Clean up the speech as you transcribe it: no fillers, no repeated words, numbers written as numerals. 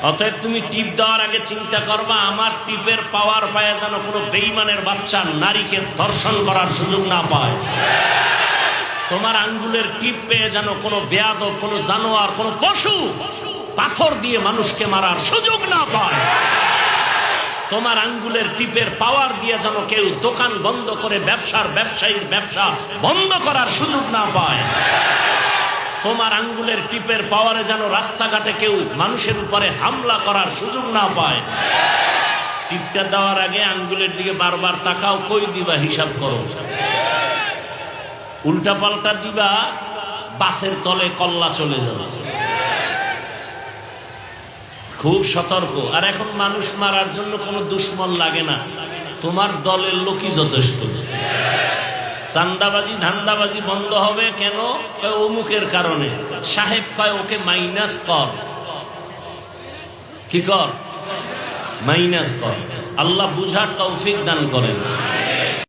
অতএব তুমি টিপ দেওয়ার আগে চিন্তা করবা আমার টিপের পাওয়ার পায় যেন কোনো বেঈমানের বাচ্চা নারীকে ধর্ষণ করার সুযোগ না পায়। তোমার আঙ্গুলের টিপ পেয়ে যেন কোনো বেয়াদব, কোনো জানোয়ার, কোনো পশু পাথর দিয়ে মানুষকে মারার সুযোগ না পায়। তোমার আঙ্গুলের টিপের পাওয়ার দিয়ে যেন কেউ দোকান বন্ধ করে ব্যবসায়ীর ব্যবসা বন্ধ করার সুযোগ না পায়। তোমার আঙ্গুলের টিপের পাওয়ারে যেন রাস্তাঘাটে কেউ মানুষের উপরে হামলা করার সুযোগ না পায়। টিপটা দেওয়ার আগে আঙ্গুলের দিকে বারবার তাকাও, কই দিবা হিসাব করো। উল্টা পাল্টা দিবা, বাসের তলে কল্লা চলে যাবে। খুব সতর্ক। আর এখন মানুষ মারার জন্য কোনো দুশ্মন লাগে না, তোমার দলের লোকই যথেষ্ট। চান্দাবাজি ধান্দাবাজি বন্ধ হবে কেন? অমুকের কারণে। সাহেব কয় ওকে মাইনাস কর। কি কর? মাইনাস কর। আল্লাহ বুঝার তৌফিক দান করেন।